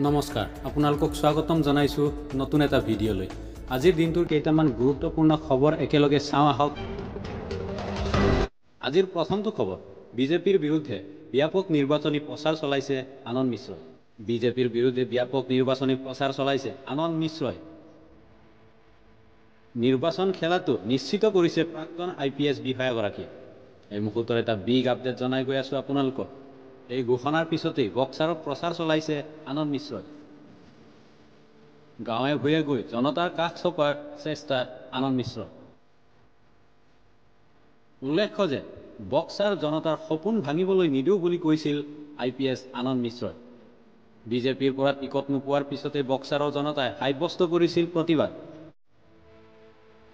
নমস্কাৰ আপোনালোকক স্বাগতম জনাইছো নতুন এটা ভিডিঅ'লৈ। আজিৰ দিনটোৰ কেইটামান গুৰুত্বপূৰ্ণ খবৰ একেলগে চাওঁ আহক। আজিৰ প্ৰথমটো খবৰ, বিজেপিৰ বিৰুদ্ধে ব্যাপক নিৰ্বাচনী প্ৰচাৰ চলাইছে আনন্দ মিশ্ৰই। বিজেপিৰ বিৰুদ্ধে ব্যাপক নিৰ্বাচনী প্ৰচাৰ চলাইছে আনন্দ মিশ্ৰই। নিৰ্বাচন খেলাটো নিশ্চিত কৰিছে প্ৰাক্তন IPS বিষয়াগৰাকীয়ে। এই মুহূৰ্তৰ এটা বিগ আপডেট জনাই গৈ আছো আপোনালোকক। এই ঘোষণাৰ পিছতেই বক্সাৰত প্ৰচাৰ চলাইছে আনন্দ মিশ্ৰই। গাঁৱে ভূঞে গৈ জনতাৰ কাষ চপাৰ চেষ্টা আনন্দ মিশ্ৰ। উল্লেখ্য যে বক্সাৰ জনতাৰ সপোন ভাঙিবলৈ নিদিওঁ বুলি কৈছিল IPS আনন্দ মিশ্ৰই। বিজেপিৰ পৰা টিকট নোপোৱাৰ পিছতে বক্সাৰৰ জনতাই সাব্যস্ত কৰিছিল প্ৰতিবাদ।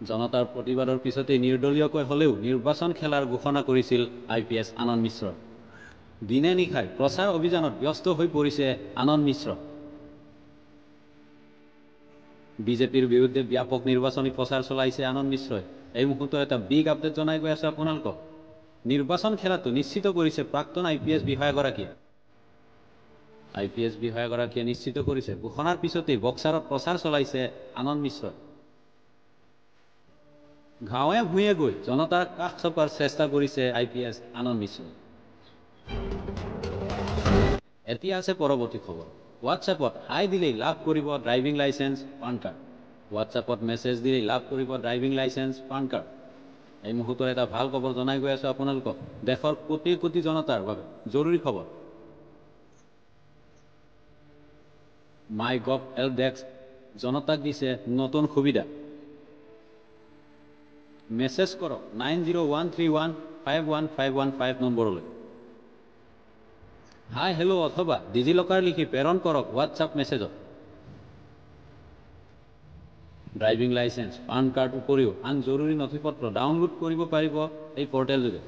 জনতাৰ প্ৰতিবাদৰ পিছতে নিৰ্দলীয়কৈ হলেও নিৰ্বাচন খেলাৰ ঘোষণা কৰিছিল IPS আনন্দ মিশ্ৰ। দিনে নিশাই প্ৰচাৰ অভিযানত ব্যস্ত হৈ পৰিছে আনন্দ মিশ্ৰ। বিজেপিৰ বিৰুদ্ধে ব্যাপক নিৰ্বাচনী প্ৰচাৰ চলাইছে আনন্দ মিশ্ৰই। এই মুহূৰ্তত এটা বিগ আপডেট জনাই গৈ আছে আপোনালোকক। নিৰ্বাচন খেলাটো নিশ্চিত কৰিছে প্ৰাক্তন IPS বিষয়াগৰাকীয়ে। IPS বিষয়াগৰাকীয়ে নিশ্চিত কৰিছে ঘোষণাৰ পিছতেই বক্সাৰত প্ৰচাৰ চলাইছে আনন্দ মিশ্ৰই। গাঁৱে ভূঞে গৈ জনতাৰ কাষ চপাৰ চেষ্টা কৰিছে IPS আনন্দ মিশ্ৰই। এতিয়া আছে পৰৱৰ্তী খবৰ। হোৱাটছএপত হাই দিলেই লাভ কৰিব ড্ৰাইভিং লাইচেন্স পান কাৰ্ড। হোৱাটছএপত মেছেজ দিলেই লাভ কৰিব ড্ৰাইভিং লাইচেন্স পান কাৰ্ড। এই মুহূৰ্তৰ এটা ভাল খবৰ জনাই গৈ আছো আপোনালোকক। দেশৰ কোটি কোটি জনতাৰ বাবে জৰুৰী খবৰ। MyGov হেল্প ডেস্ক জনতাক দিছে নতুন সুবিধা। মেছেজ কৰক 9013151515 নম্বৰলৈ। হাই হেল্ল' অথবা ডিজিলকাৰ লিখি প্ৰেৰণ কৰক হোৱাটছআপ মেছেজত। ড্ৰাইভিং লাইচেন্স পান কাৰ্ড উপৰিও আন জৰুৰী নথিপত্ৰ ডাউনলোড কৰিব পাৰিব এই পৰ্টেলযোগে।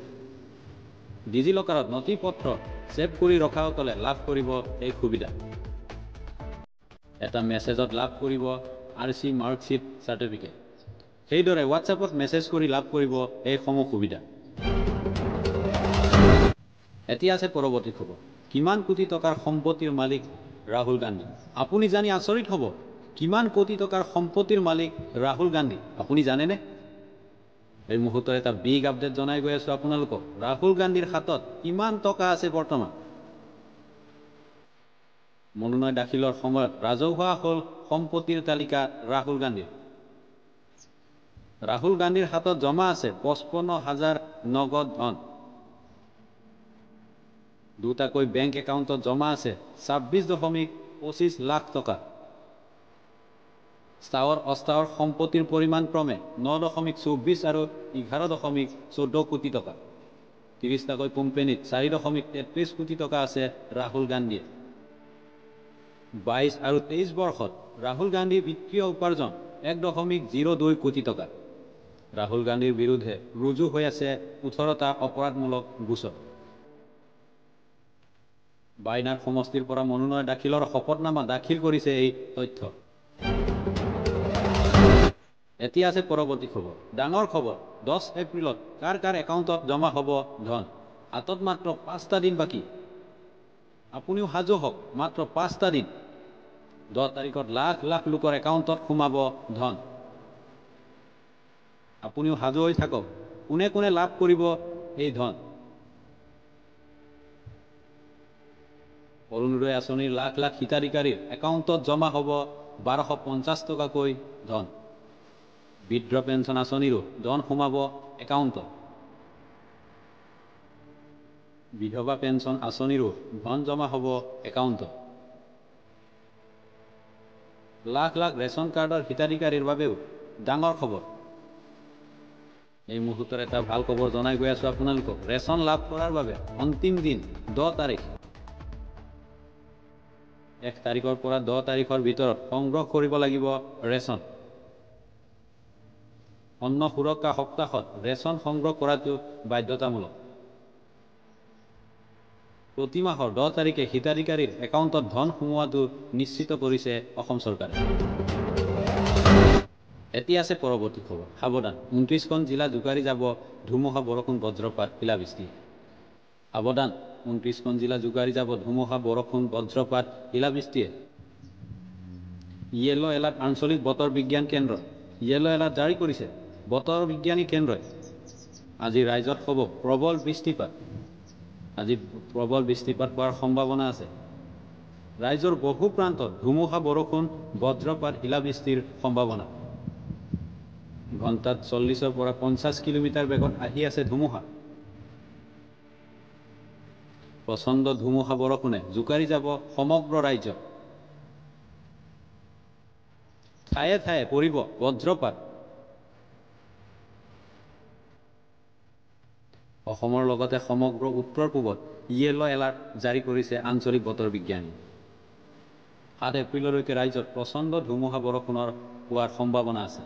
ডিজিলকাৰত নথিপত্ৰ ছেভ কৰি ৰখাসকলে লাভ কৰিব এই সুবিধা। এটা মেছেজত লাভ কৰিব RC মাৰ্কশ্বিট চাৰ্টিফিকেট। সেইদৰে হোৱাটছএপত মেছেজ কৰি লাভ কৰিব এইসমূহ সুবিধা। এতিয়া আছে পৰৱৰ্তী খবৰ। কিমান কোটি টকাৰ সম্পত্তিৰ মালিক ৰাহুল গান্ধী। আপুনি জানি আচৰিত হ'ব, কিমান কোটি টকাৰ সম্পত্তিৰ মালিক ৰাহুল গান্ধী আপুনি জানেনে? এই মুহূৰ্তত এটা বিগ আপডেট জনাই গৈ আছো আপোনালোকক। ৰাহুল গান্ধীৰ হাতত কিমান টকা আছে বৰ্তমান? মনোনয়ন দাখিলৰ সময়ত ৰাজহুৱা হ'ল সম্পত্তিৰ তালিকা ৰাহুল গান্ধীৰ। ৰাহুল গান্ধীৰ হাতত জমা আছে 55,000 নগদ ধন। দুটাকৈ বেংক একাউণ্টত জমা আছে 26.25 লাখ টকা। স্থাৱৰ অস্থাৱৰ সম্পত্তিৰ পৰিমাণ ক্ৰমে 9.24 আৰু 11.14 কোটি টকা। 30টাকৈ কোম্পানীত 4.33 কোটি টকা আছে ৰাহুল গান্ধীয়ে। 22 আৰু 23 বৰ্ষত ৰাহুল গান্ধীৰ বিত্তীয় উপাৰ্জন 1.02 কোটি টকা। ৰাহুল গান্ধীৰ বিৰুদ্ধে ৰুজু হৈ আছে 18টা অপৰাধমূলক গোচৰ। বাইনাৰ সমষ্টিৰ পৰা মনোনয়ন দাখিলৰ শপতনামা দাখিল কৰিছে এই তথ্য। এতিয়া আছে পৰৱৰ্তী খবৰ। ডাঙৰ খবৰ, 10 এপ্ৰিলত কাৰ কাৰ একাউণ্টত জমা হ'ব ধন। হাতত মাত্ৰ 5টা দিন বাকী। আপুনিও সাজু হওক, মাত্ৰ 5টা দিন। 10 তাৰিখত লাখ লাখ লোকৰ একাউণ্টত সোমাব ধন। আপুনিও সাজু হৈ থাকক। কোনে কোনে লাভ কৰিব এই ধন? অৰুণোদয় আঁচনিৰ লাখ লাখ হিতাধিকাৰীৰ একাউণ্টত জমা হ'ব 1250 টকাকৈ ধন। বৃদ্ধ পেঞ্চন আঁচনিৰো ধন সোমাব একাউণ্টত। বিধৱা পেঞ্চন আঁচনিৰো ধন জমা হ'ব একাউণ্টত। লাখ লাখ ৰেচন কাৰ্ডৰ হিতাধিকাৰীৰ বাবেও ডাঙৰ খবৰ। এই মুহূৰ্তৰ এটা ভাল খবৰ জনাই গৈ আছো আপোনালোকক। ৰেচন লাভ কৰাৰ বাবে অন্তিম দিন 10 তাৰিখ। 1 তাৰিখৰ পৰা 10 তাৰিখৰ ভিতৰত সংগ্ৰহ কৰিব লাগিব ৰেচন। অন্ন সুৰক্ষা সপ্তাহত ৰেচন সংগ্ৰহ কৰাটো বাধ্যতামূলক। প্ৰতি মাহৰ 10 তাৰিখে হিতাধিকাৰীৰ একাউণ্টত ধন সোমোৱাটো নিশ্চিত কৰিছে অসম চৰকাৰে। এতিয়া আছে পৰৱৰ্তী খবৰ। সাৱধান, 29খন জিলা জোকাৰি যাব ধুমুহা বৰষুণ বজ্ৰপাত শিলাবৃষ্টি। সাৱধান, 29খন জিলা জোকাৰি যাব ধুমুহা বৰষুণ বজ্ৰপাত শিলাবৃষ্টিয়ে। ইয়েলো এলাৰ্ট আঞ্চলিক বতৰ বিজ্ঞান কেন্দ্ৰ ইয়েলো এলাৰ্ট জাৰি কৰিছে বতৰ বিজ্ঞানী কেন্দ্ৰই। আজি ৰাজ্যত হ'ব প্ৰবল বৃষ্টিপাত। আজি প্ৰবল বৃষ্টিপাত হোৱাৰ সম্ভাৱনা আছে। ৰাজ্যৰ বহু প্ৰান্তত ধুমুহা বৰষুণ বজ্ৰপাত শিলাবৃষ্টিৰ সম্ভাৱনা। ঘণ্টাত 40ৰ পৰা 50 কিলোমিটাৰ বেগত আহি আছে ধুমুহা। প্ৰচণ্ড ধুমুহা বৰষুণে জোকাৰি যাব সমগ্ৰ ৰাজ্য। ঠায়ে ঠায়ে পৰিব বজ্ৰপাত। অসমৰ লগতে সমগ্ৰ উত্তৰ পূবত ইয়েলো এলাৰ্ট জাৰি কৰিছে আঞ্চলিক বতৰ বিজ্ঞানী। 7 এপ্ৰিললৈকে ৰাজ্যত প্ৰচণ্ড ধুমুহা বৰষুণৰ হোৱাৰ সম্ভাৱনা আছে।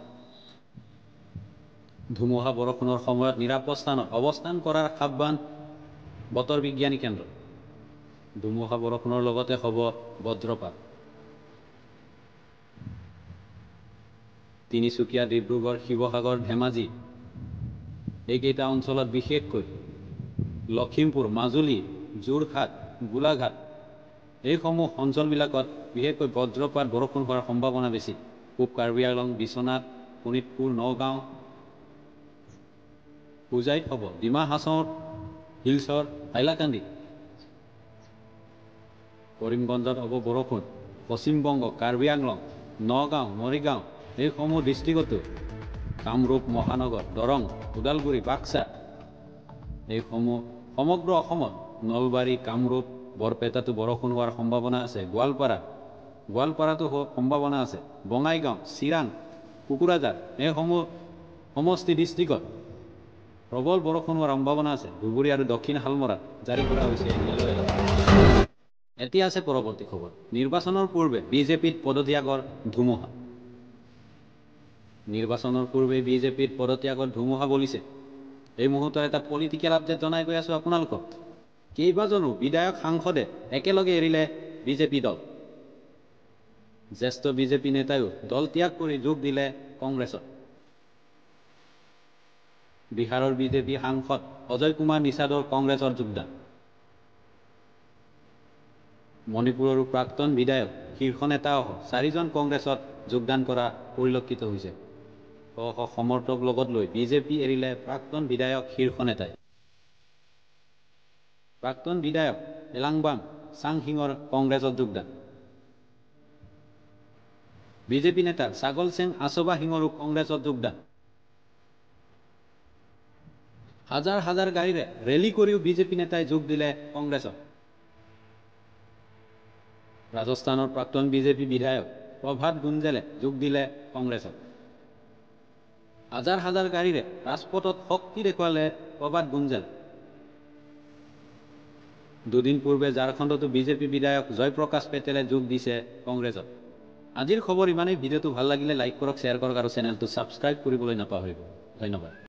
ধুমুহা বৰষুণৰ সময়ত নিৰাপদ স্থানত অৱস্থান কৰাৰ আহ্বান বতৰ বিজ্ঞানী কেন্দ্ৰ। ধুমুহা বৰষুণৰ লগতে হ'ব বজ্ৰপাত। তিনিচুকীয়া, ডিব্ৰুগড়, শিৱসাগৰ, ধেমাজি এইকেইটা অঞ্চলত বিশেষকৈ লখিমপুৰ, মাজুলী, যোৰহাট, গোলাঘাট এইসমূহ অঞ্চলবিলাকত বিশেষকৈ বজ্ৰপাত বৰষুণ হোৱাৰ সম্ভাৱনা বেছি। পূব কাৰ্বি আংলং, বিশ্বনাথ, শোণিতপুৰ, নগাঁও, হোজাইত হ'ব, ডিমা হাছাও, শিলচৰ, হাইলাকান্দি, কৰিমগঞ্জত হ'ব বৰষুণ। পশ্চিমবংগ, কাৰ্বি আংলং, নগাঁও, মৰিগাঁও এইসমূহ ডিষ্ট্ৰিক্টতো, কামৰূপ মহানগৰ, দৰং, ওদালগুৰি, বাক্সা এইসমূহ সমগ্ৰ অসমত নলবাৰী, কামৰূপ, বৰপেটাতো বৰষুণ হোৱাৰ সম্ভাৱনা আছে। গোৱালপাৰাতো সম্ভাৱনা আছে। বঙাইগাঁও, চিৰাং, কোকৰাঝাৰ এইসমূহ সমষ্টি ডিষ্ট্ৰিক্টত প্ৰবল বৰষুণ হোৱাৰ সম্ভাৱনা আছে। ধুবুৰী আৰু দক্ষিণ শালমৰাত জাৰি কৰা হৈছে ইয়েলো এলাৰ্ট। এতিয়া আছে পৰৱৰ্তী খবৰ। নিৰ্বাচনৰ পূৰ্বে বিজেপিত পদত্যাগৰ ধুমুহা। নিৰ্বাচনৰ পূৰ্বে বিজেপিত পদত্যাগৰ ধুমুহা বলিছে। এই মুহূৰ্তত এটা পলিটিকেল আপডেট জনাই গৈ আছোঁ আপোনালোকক। কেইবাজনো বিধায়ক সাংসদে একেলগে এৰিলে বিজেপি দল। জ্যেষ্ঠ বিজেপি নেতায়ো দল ত্যাগ কৰি যোগ দিলে কংগ্ৰেছত। বিহাৰৰ বিজেপি সাংসদ অজয় কুমাৰ নিষাদৰ কংগ্ৰেছৰ যোগদান। মণিপুৰৰো প্ৰাক্তন বিধায়ক শীৰ্ষ নেতাসহ 4জন কংগ্ৰেছত যোগদান কৰা পৰিলক্ষিত হৈছে। সমৰ্থক লগত লৈ বিজেপি এৰিলে প্ৰাক্তন বিধায়ক শীৰ্ষ নেতাই। প্ৰাক্তন বিধায়ক এলাংবাম চাংহিঙৰ কংগ্ৰেছত যোগদান। বিজেপি নেতা ছাগল সেং আছবা সিঙৰো কংগ্ৰেছত যোগদান। হাজাৰ হাজাৰ গাড়ীৰে ৰেলী কৰিও বিজেপি নেতাই যোগ দিলে কংগ্ৰেছত। ৰাজস্থানৰ প্ৰাক্তন বিজেপি বিধায়ক প্ৰভাত গুঞ্জেলে যোগ দিলে কংগ্ৰেছত। হাজাৰ হাজাৰ গাড়ীৰে ৰাজপথত শক্তি দেখুৱালে প্ৰভাত গুঞ্জেল। দুদিন পূৰ্বে ঝাৰখণ্ডতো বিজেপি বিধায়ক জয়প্ৰকাশ পেটেলে যোগ দিছে কংগ্ৰেছত। আজিৰ খবৰ ইমানেই। ভিডিঅ'টো ভাল লাগিলে লাইক কৰক, শ্বেয়াৰ কৰক আৰু চেনেলটো ছাবস্ক্ৰাইব কৰিবলৈ নাপাহৰিব। ধন্যবাদ।